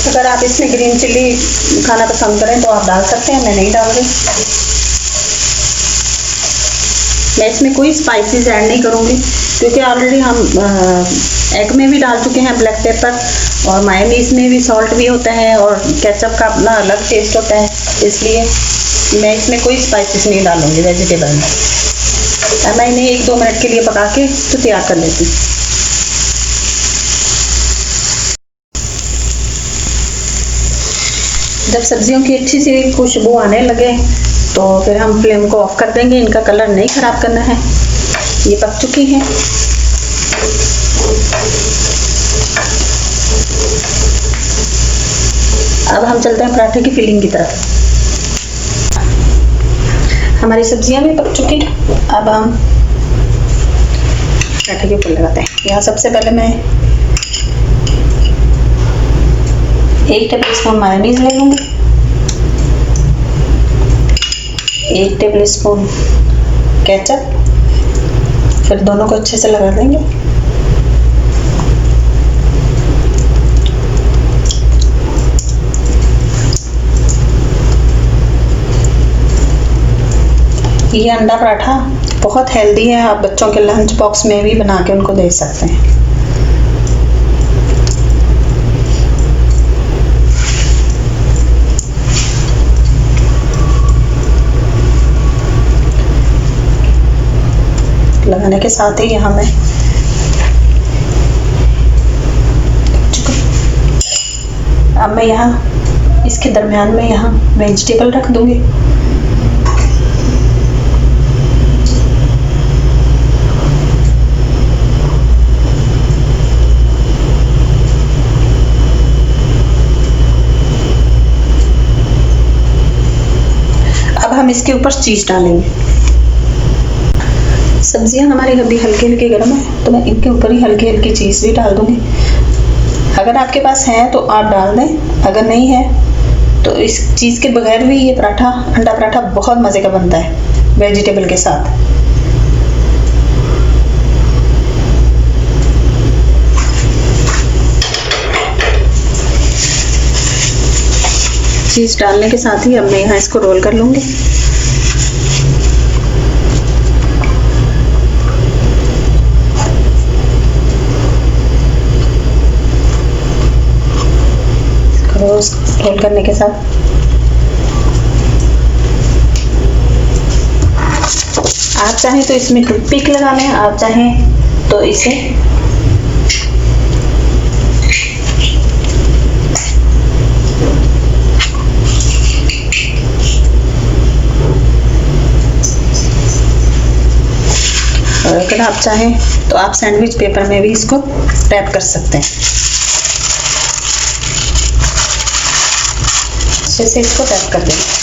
अगर आप इसमें ग्रीन चिल्ली खाना पसंद करें तो आप डाल सकते हैं, मैं नहीं डाल रही। मैं इसमें कोई स्पाइसेस ऐड नहीं करूँगी क्योंकि ऑलरेडी हम एग में भी डाल चुके हैं ब्लैक पेपर, और मायोनीज में भी सॉल्ट भी होता है और केचप का अपना अलग टेस्ट होता है, इसलिए मैं इसमें कोई स्पाइसेस नहीं डालूँगी वेजिटेबल में। मैं इन्हें 1-2 मिनट के लिए पका के तो तैयार कर लेती हूँ। जब सब्जियों की अच्छी सी खुशबू आने लगे तो फिर हम फ्लेम को ऑफ कर देंगे। इनका कलर नहीं ख़राब करना है। ये पक चुकी हैं। अब हम चलते हैं पराठे की फिलिंग की तरफ। हमारी सब्जियां भी पक चुकी। अब हम पराठे के ऊपर लगाते हैं। यहाँ सबसे पहले मैं 1 टेबल स्पून मायोनीज ले लूँगी, 1 टेबल स्पून केचप, फिर दोनों को अच्छे से लगा देंगे। ये अंडा पराठा बहुत हेल्दी है, आप बच्चों के लंच बॉक्स में भी बना के उनको दे सकते हैं। लगाने के साथ ही यहाँ मैं अब मैं यहाँ इसके दरमियान में यहाँ वेजिटेबल रख दूंगी। अब हम इसके ऊपर चीज़ डालेंगे। सब्जियां हमारी अभी हल्की हल्की गर्म है तो मैं इनके ऊपर ही हल्की हल्की चीज़ भी डाल दूंगी। अगर आपके पास है तो आप डाल दें, अगर नहीं है तो इस चीज़ के बगैर भी ये पराठा, अंडा पराठा बहुत मज़े का बनता है वेजिटेबल के साथ। चीज़ डालने के साथ ही अब मैं यहाँ इसको रोल कर लूँगी। रोल करने के साथ। आप चाहें तो इसमें टूथपिक लगा लें, आप चाहें तो इसे और अगर आप चाहें तो आप सैंडविच पेपर में भी इसको रैप कर सकते हैं। अच्छे से इसको रैप कर देंगे।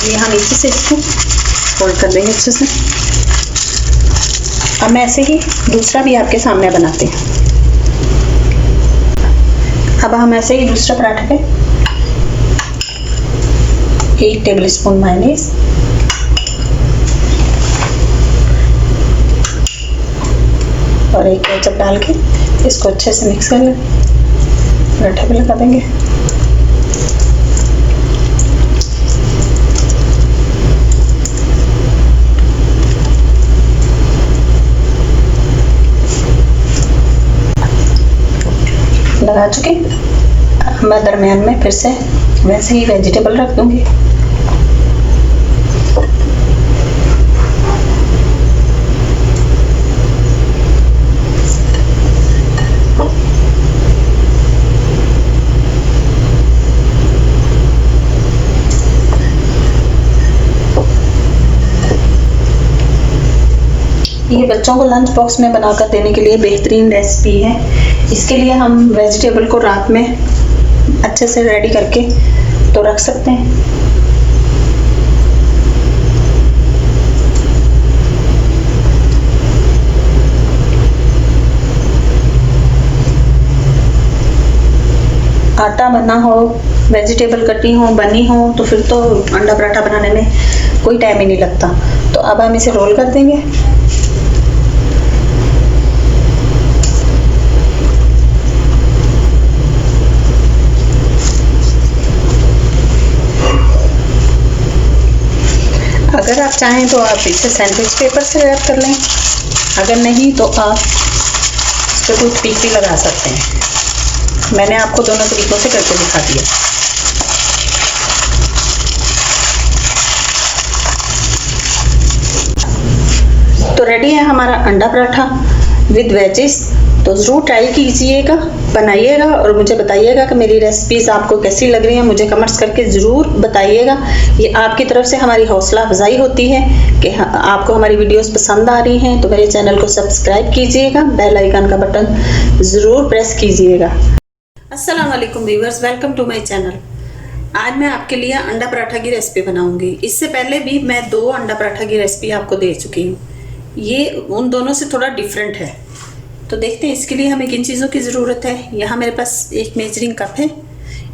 ये हम इसी से इसको फोल्ड कर देंगे अच्छे से। अब मैं ऐसे ही दूसरा भी आपके सामने बनाते हैं। अब हम ऐसे ही दूसरा पराठे पे 1 टेबल स्पून मायोनीज, और 1 केचप डाल के इसको अच्छे से मिक्स कर लें, पराठे पे लगा देंगे। लगा चुके। मैं दरमियान में फिर से वैसे ही वेजिटेबल रख दूंगी। ये बच्चों को लंच बॉक्स में बनाकर देने के लिए बेहतरीन रेसिपी है। इसके लिए हम वेजिटेबल को रात में अच्छे से रेडी करके तो रख सकते हैं। आटा बना हो, वेजिटेबल कटी हो, बनी हो, तो फिर तो अंडा पराठा बनाने में कोई टाइम ही नहीं लगता। तो अब हम इसे रोल कर देंगे। अगर आप चाहें तो आप इसे सैंडविच पेपर से रैप कर लें, अगर नहीं तो आप इस पर टूथपिक भी लगा सकते हैं। मैंने आपको दोनों तरीकों से करके दिखा दिया। तो रेडी है हमारा अंडा पराठा विद वेजेस। तो ज़रूर ट्राई कीजिएगा, बनाइएगा और मुझे बताइएगा कि मेरी रेसिपीज़ आपको कैसी लग रही हैं। मुझे कमेंट्स करके ज़रूर बताइएगा। ये आपकी तरफ से हमारी हौसला अफजाई होती है कि आपको हमारी वीडियोस पसंद आ रही हैं। तो मेरे चैनल को सब्सक्राइब कीजिएगा, बेल आइकन का बटन ज़रूर प्रेस कीजिएगा। अस्सलाम वालेकुम viewers, welcome to my channel. आज मैं आपके लिए अंडा पराठा की रेसिपी बनाऊंगी। इससे पहले भी मैं 2 अंडा पराठा की रेसिपी आपको दे चुकी हूँ। ये उन दोनों से थोड़ा डिफरेंट है। तो देखते हैं इसके लिए हमें किन चीज़ों की ज़रूरत है। यहाँ मेरे पास एक मेजरिंग कप है।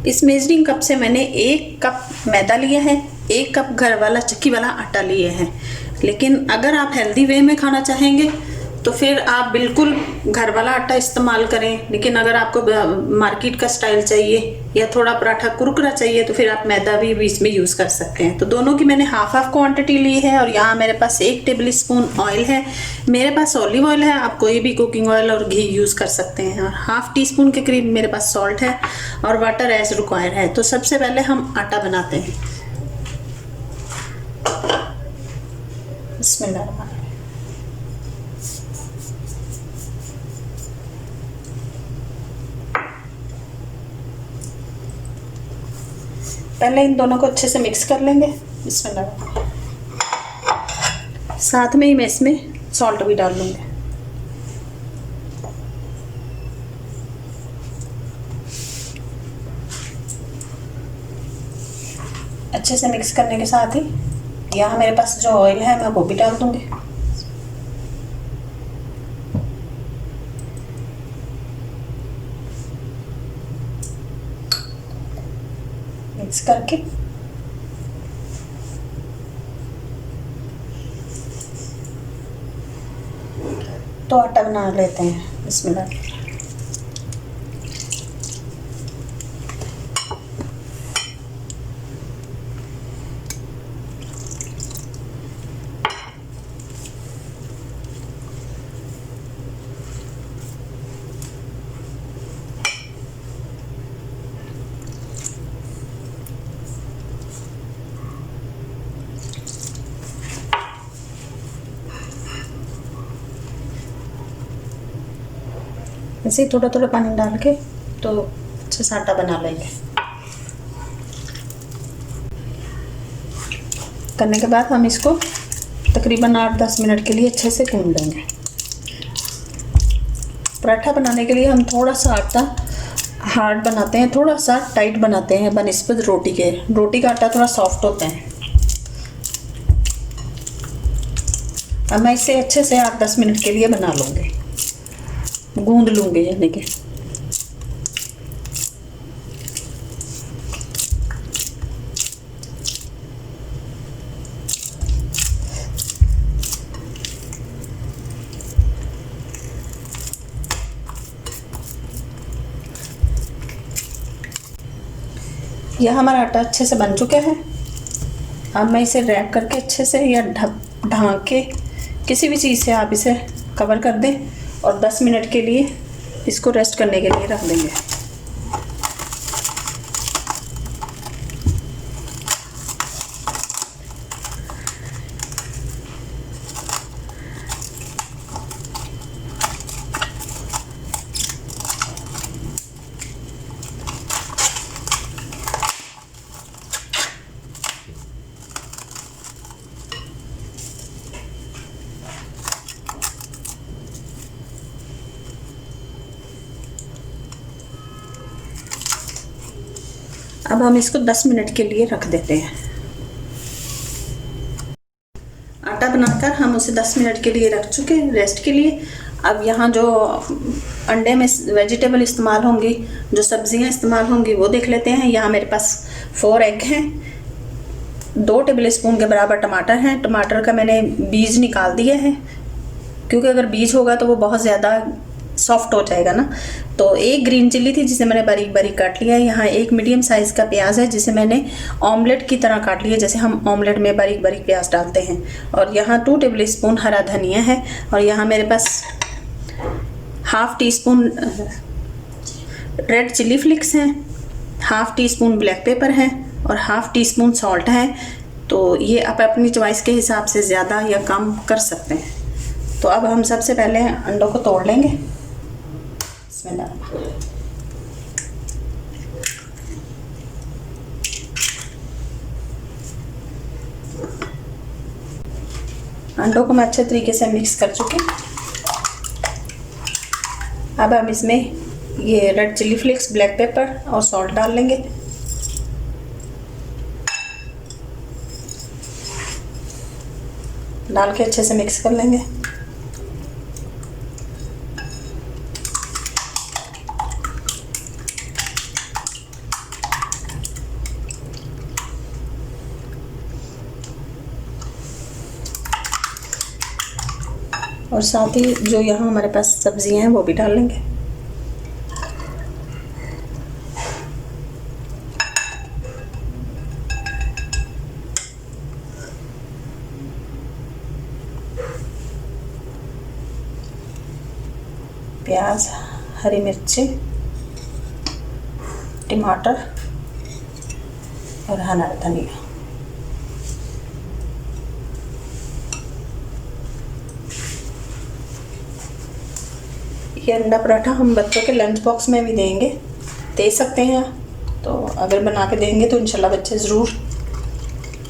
इस मेजरिंग कप से मैंने 1 कप मैदा लिया है, 1 कप घर वाला चक्की वाला आटा लिए हैं। लेकिन अगर आप हेल्दी वे में खाना चाहेंगे तो फिर आप बिल्कुल घर वाला आटा इस्तेमाल करें। लेकिन अगर आपको मार्केट का स्टाइल चाहिए या थोड़ा पराठा कुरकुरा चाहिए तो फिर आप मैदा भी बीच में यूज़ कर सकते हैं। तो दोनों की मैंने हाफ क्वांटिटी ली है। और यहाँ मेरे पास 1 टेबल स्पून ऑयल है। मेरे पास ऑलिव ऑयल है, आप कोई भी कुकिंग ऑयल और घी यूज़ कर सकते हैं। और हाफ टी स्पून के करीब मेरे पास सॉल्ट है और वाटर एज रिक्वायर्ड है। तो सबसे पहले हम आटा बनाते हैं। बिस्मिल्लाह। पहले इन दोनों को अच्छे से मिक्स कर लेंगे। बिस्मिल्लाह। साथ में ही मैं इसमें सॉल्ट भी डाल लूँगी। अच्छे से मिक्स करने के साथ ही यहाँ मेरे पास जो ऑयल है मैं वो भी डाल दूँगी। मिक्स करके तो आटा बना लेते हैं। बिस्मिल्लाह। ऐसे ही थोड़ा थोड़ा पानी डाल के तो अच्छा सा आटा बना लेंगे। करने के बाद हम इसको तकरीबन 8-10 मिनट के लिए अच्छे से गूंद लेंगे। पराठा बनाने के लिए हम थोड़ा सा आटा हार्ड बनाते हैं, थोड़ा सा टाइट बनाते हैं बनिस्बत रोटी के। रोटी का आटा थोड़ा सॉफ्ट होता है। अब मैं इसे अच्छे से 8-10 मिनट के लिए बना लूँगी, गूंद लूँगी यानी कि। यह हमारा आटा अच्छे से बन चुका है। अब मैं इसे रैप करके अच्छे से या ढाँक के किसी भी चीज़ से आप इसे कवर कर दें और 10 मिनट के लिए इसको रेस्ट करने के लिए रख देंगे। अब हम इसको 10 मिनट के लिए रख देते हैं। आटा बनाकर हम उसे 10 मिनट के लिए रख चुके हैं रेस्ट के लिए। अब यहाँ जो अंडे में वेजिटेबल इस्तेमाल होंगी, जो सब्जियाँ इस्तेमाल होंगी वो देख लेते हैं। यहाँ मेरे पास 4 एग हैं, 2 टेबल स्पून के बराबर टमाटर हैं। टमाटर का मैंने बीज निकाल दिया है क्योंकि अगर बीज होगा तो वो बहुत ज़्यादा सॉफ्ट हो जाएगा ना। तो 1 ग्रीन चिल्ली थी जिसे मैंने बारीक बारीक काट लिया है। यहाँ 1 मीडियम साइज़ का प्याज है जिसे मैंने ऑमलेट की तरह काट लिया, जैसे हम ऑमलेट में बारीक बारीक प्याज डालते हैं। और यहाँ 2 टेबल स्पून हरा धनिया है। और यहाँ मेरे पास ½ टीस्पून रेड चिली फ्लिक्स हैं, ½ टीस्पून ब्लैक पेपर है और ½ टीस्पून सॉल्ट है। तो ये आप अपनी चॉइस के हिसाब से ज़्यादा या कम कर सकते हैं। तो अब हम सबसे पहले अंडों को तोड़ लेंगे। अंडों को मैं अच्छे तरीके से मिक्स कर चुकी। अब हम इसमें ये red chilli flakes, black pepper और सॉल्ट डाल लेंगे। डाल के अच्छे से मिक्स कर लेंगे। और साथ ही जो यहाँ हमारे पास सब्जियां हैं वो भी डाल लेंगे। प्याज, हरी मिर्ची, टमाटर और हरा धनिया। ये अंडा पराठा हम बच्चों के लंच बॉक्स में भी दे सकते हैं। तो अगर बना के देंगे तो इंशाल्लाह बच्चे ज़रूर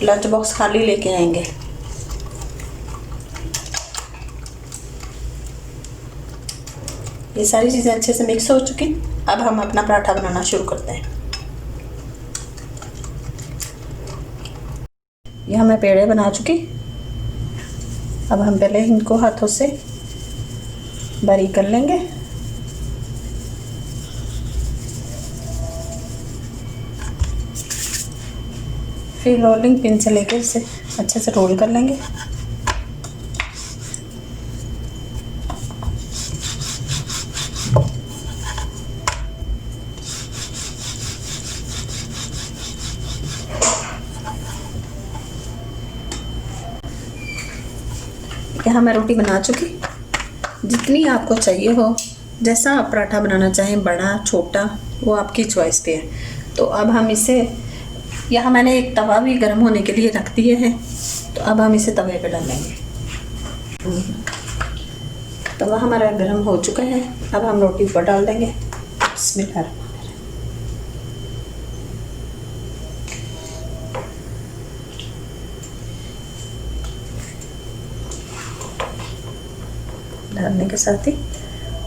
लंच बॉक्स खाली लेके आएंगे। ये सारी चीज़ें अच्छे से मिक्स हो चुकी। अब हम अपना पराठा बनाना शुरू करते हैं। यह मैं पेड़े बना चुकी। अब हम पहले इनको हाथों से बारीक कर लेंगे। फिर रोलिंग पिन से लेकर इसे अच्छे से रोल कर लेंगे। यहाँ मैं रोटी बना चुकी। जितनी आपको चाहिए हो, जैसा आप पराठा बनाना चाहें, बड़ा छोटा, वो आपकी चॉइस पे है। तो अब हम इसे, यहाँ मैंने एक तवा भी गर्म होने के लिए रख दिए हैं। तो अब हम इसे तवे पे डालेंगे। तवा हमारा गर्म हो चुका है। अब हम रोटी ऊपर डाल देंगे। बिस्मिल्लाह। डालने के साथ ही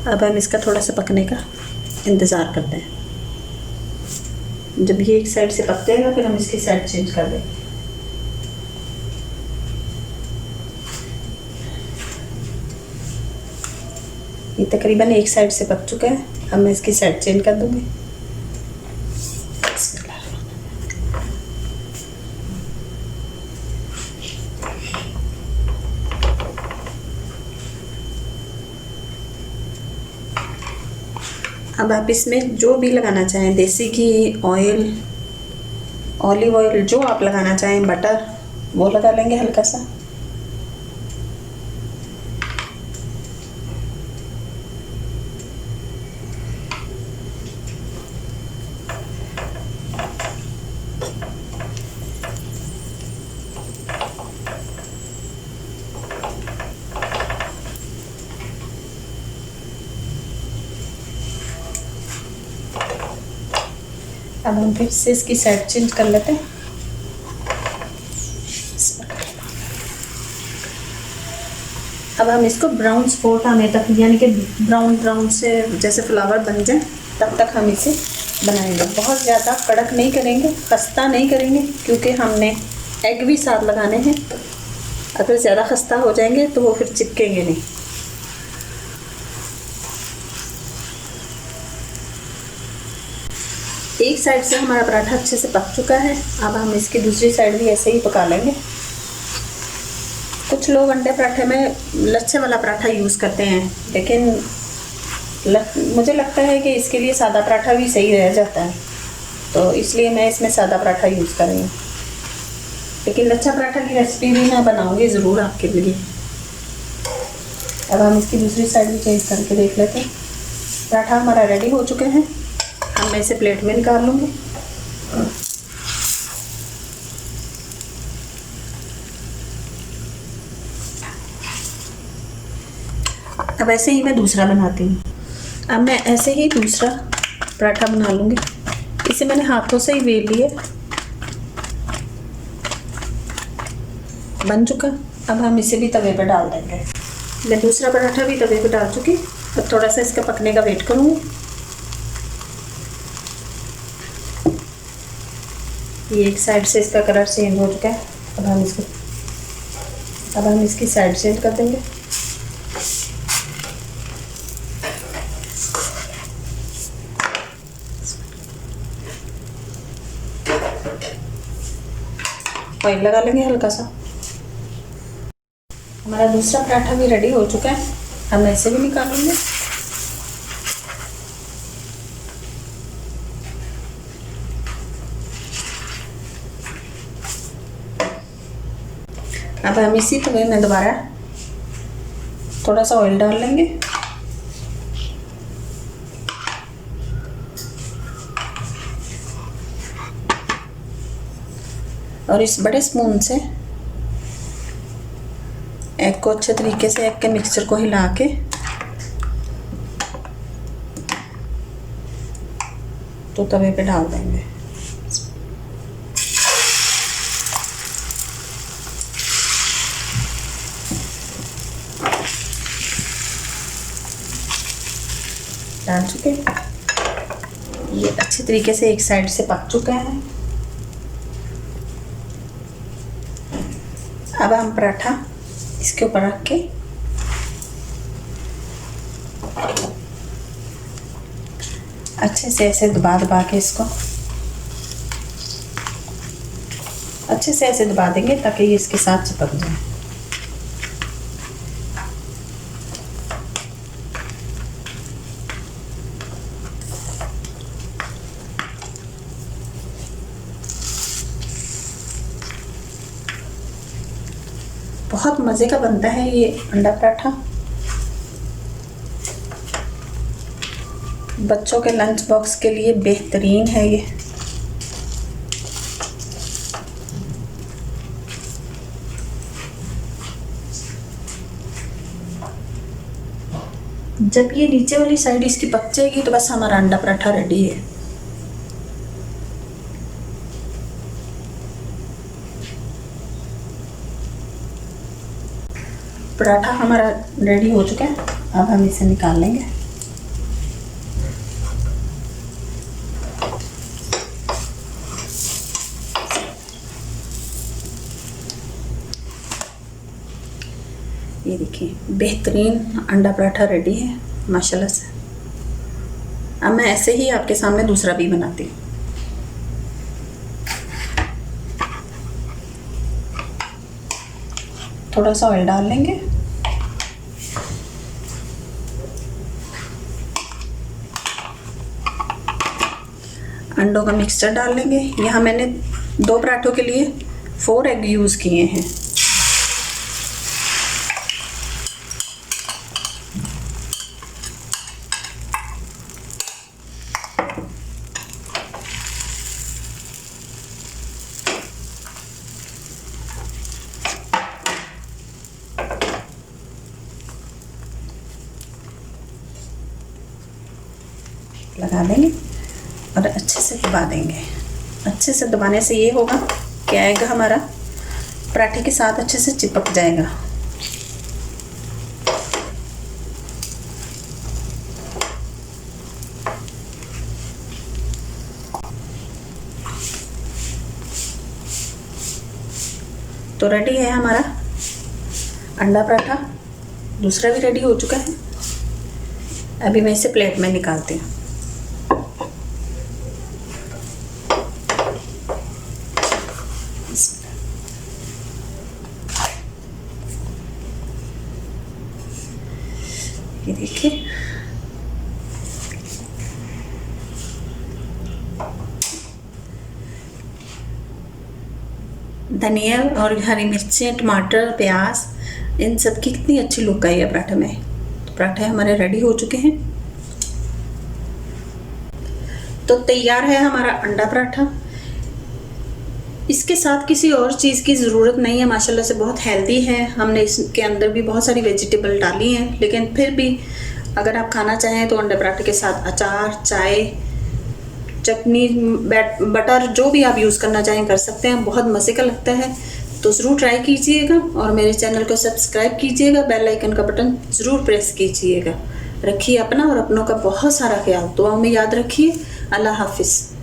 अब हम इसका थोड़ा सा पकने का इंतज़ार करते हैं। जब ये एक साइड से पक जाएगा फिर हम इसकी साइड चेंज कर देंगे। ये तकरीबन एक साइड से पक चुका है। अब मैं इसकी साइड चेंज कर दूंगी। अब आप इसमें जो भी लगाना चाहें, देसी घी, ऑयल, ऑलिव ऑयल, जो आप लगाना चाहें, बटर, वो लगा लेंगे हल्का सा। अब हम फिर से इसकी साइड चेंज कर लेते हैं। अब हम इसको ब्राउन स्पॉट आने तक, यानी कि ब्राउन ब्राउन से जैसे फ्लावर बन जाए तब तक हम इसे बनाएंगे। बहुत ज़्यादा कड़क नहीं करेंगे, खस्ता नहीं करेंगे, क्योंकि हमने एग भी साथ लगाने हैं। अगर ज़्यादा खस्ता हो जाएंगे तो वो फिर चिपकेंगे नहीं। एक साइड से हमारा पराठा अच्छे से पक चुका है। अब हम इसकी दूसरी साइड भी ऐसे ही पका लेंगे। कुछ लोग अंडे पराठे में लच्छे वाला पराठा यूज़ करते हैं, लेकिन मुझे लगता है कि इसके लिए सादा पराठा भी सही रह जाता है, तो इसलिए मैं इसमें सादा पराठा यूज़ कर रही हूँ। लेकिन लच्छा पराठा की रेसिपी भी मैं बनाऊँगी ज़रूर आपके लिए। अब हम इसकी दूसरी साइड भी चेंज करके देख लेते हैं। पराठा हमारा रेडी हो चुके हैं। अब मैं इसे प्लेट में निकाल लूँगी। अब ऐसे ही मैं दूसरा बनाती हूँ। अब मैं ऐसे ही दूसरा पराठा बना लूँगी। इसे मैंने हाथों से ही बेल लिया, बन चुका। अब हम इसे भी तवे पे डाल देंगे। मैं दूसरा पराठा भी तवे पे डाल चुकी। अब थोड़ा सा इसका पकने का वेट करूँगी। ये एक साइड से इसका कलर चेंज हो चुका है। अब हम इसकी साइड चेंज कर देंगे। ऑयल लगा लेंगे हल्का सा। हमारा दूसरा पराठा भी रेडी हो चुका है। अब मैं इसे भी निकालूंगी। अब हम इसी तवे में दोबारा थोड़ा सा ऑयल डाल लेंगे और इस बड़े स्पून से एग को अच्छे तरीके से, एग के मिक्सचर को हिला के तो तवे पे डाल देंगे। डाल चुके। ये अच्छे तरीके से एक साइड से पक चुका है। अब हम पराठा इसके ऊपर रख के अच्छे से ऐसे दबा दबा के इसको अच्छे से ऐसे दबा देंगे ताकि ये इसके साथ चिपक जाए। बहुत मज़े का बनता है ये अंडा पराठा। बच्चों के लंच बॉक्स के लिए बेहतरीन है ये। जब ये नीचे वाली साइड इसकी पक जाएगी तो बस हमारा अंडा पराठा रेडी है। पराठा हमारा रेडी हो चुका है, अब हम इसे निकाल लेंगे। ये देखिए बेहतरीन अंडा पराठा रेडी है माशाल्लाह से। अब मैं ऐसे ही आपके सामने दूसरा भी बनाती हूँ। थोड़ा सा ऑयल डाल लेंगे। अंडों का मिक्सचर डाल लेंगे। यहाँ मैंने 2 पराठों के लिए 4 एग यूज़ किए हैं। लगा देंगे और अच्छे से दबा देंगे। अच्छे से दबाने से ये होगा कि एग हमारा पराठे के साथ अच्छे से चिपक जाएगा। तो रेडी है हमारा अंडा पराठा। दूसरा भी रेडी हो चुका है। अभी मैं इसे प्लेट में निकालती हूँ। ये देखिए धनिया और हरी मिर्चें, टमाटर, प्याज, इन सब की कितनी अच्छी लुक आई है पराठे में। तो पराठे हमारे रेडी हो चुके हैं। तो तैयार है हमारा अंडा पराठा। इसके साथ किसी और चीज़ की ज़रूरत नहीं है। माशाल्लाह से बहुत हेल्दी है। हमने इसके अंदर भी बहुत सारी वेजिटेबल डाली हैं, लेकिन फिर भी अगर आप खाना चाहें तो अंडे पराठे के साथ अचार, चाय, चटनी, बटर जो भी आप यूज़ करना चाहें कर सकते हैं। बहुत मज़े का लगता है। तो ज़रूर ट्राई कीजिएगा और मेरे चैनल को सब्सक्राइब कीजिएगा। बेल आइकन का बटन ज़रूर प्रेस कीजिएगा। रखिए अपना और अपनों का बहुत सारा ख्याल। दुआओं में याद रखिए। अल्लाह हाफिज़।